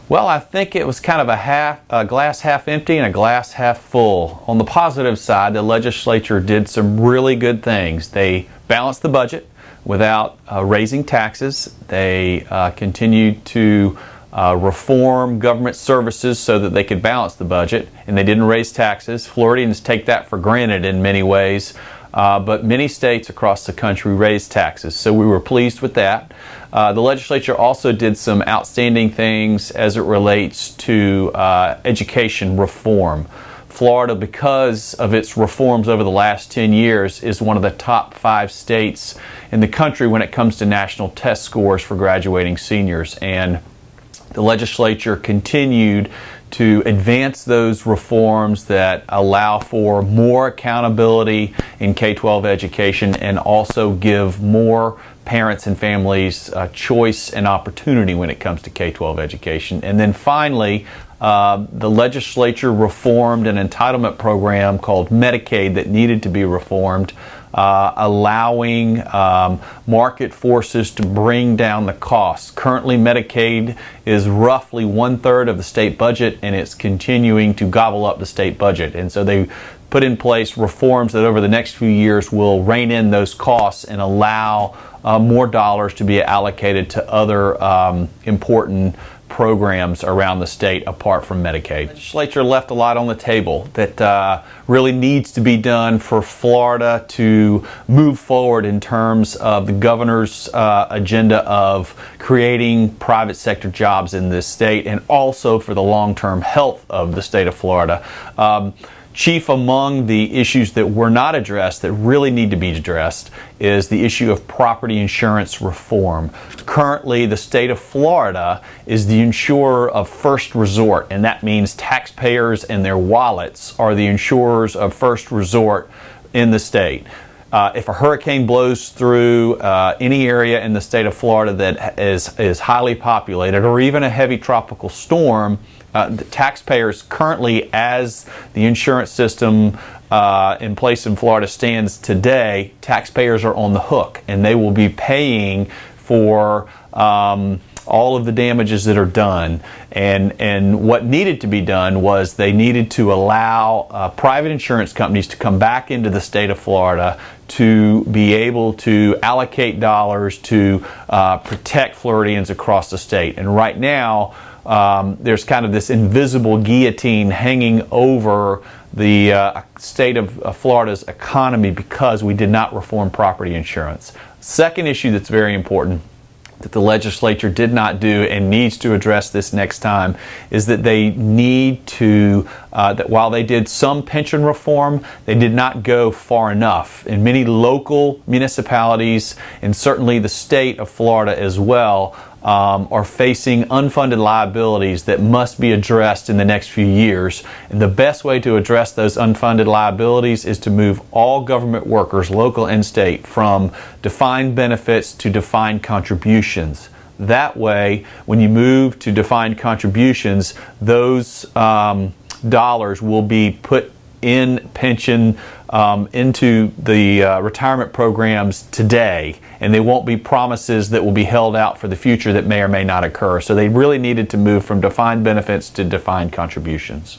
Well, I think it was kind of a glass half empty and a glass half full. On the positive side, the legislature did some really good things. They balanced the budget without raising taxes. They continued to reform government services so that they could balance the budget, and they didn't raise taxes. Floridians take that for granted in many ways, but many states across the country raised taxes, so we were pleased with that. The legislature also did some outstanding things as it relates to education reform. Florida, because of its reforms over the last 10 years, is one of the top 5 states in the country when it comes to national test scores for graduating seniors. And the legislature continued to advance those reforms that allow for more accountability in K-12 education and also give more parents and families choice and opportunity when it comes to K-12 education. And then finally, the legislature reformed an entitlement program called Medicaid that needed to be reformed, allowing market forces to bring down the costs. Currently, Medicaid is roughly 1/3 of the state budget, and it's continuing to gobble up the state budget. And so they put in place reforms that over the next few years will rein in those costs and allow more dollars to be allocated to other important programs around the state apart from Medicaid. The legislature left a lot on the table that really needs to be done for Florida to move forward in terms of the governor's agenda of creating private sector jobs in this state, and also for the long-term health of the state of Florida. Chief among the issues that were not addressed that really need to be addressed is the issue of property insurance reform. Currently, the state of Florida is the insurer of first resort, and that means taxpayers and their wallets are the insurers of first resort in the state. If a hurricane blows through any area in the state of Florida that is highly populated, or even a heavy tropical storm, the taxpayers currently, as the insurance system in place in Florida stands today, taxpayers are on the hook, and they will be paying for all of the damages that are done. And what needed to be done was they needed to allow private insurance companies to come back into the state of Florida to be able to allocate dollars to protect Floridians across the state. And right now, there's kind of this invisible guillotine hanging over the state of Florida's economy because we did not reform property insurance. Second issue that's very important that the legislature did not do and needs to address this next time is that they need to, that while they did some pension reform, they did not go far enough. In many local municipalities, and certainly the state of Florida as well, are facing unfunded liabilities that must be addressed in the next few years. And the best way to address those unfunded liabilities is to move all government workers, local and state, from defined benefits to defined contributions. That way, when you move to defined contributions, those dollars will be put in pension into the retirement programs today, and they won't be promises that will be held out for the future that may or may not occur. So they really needed to move from defined benefits to defined contributions.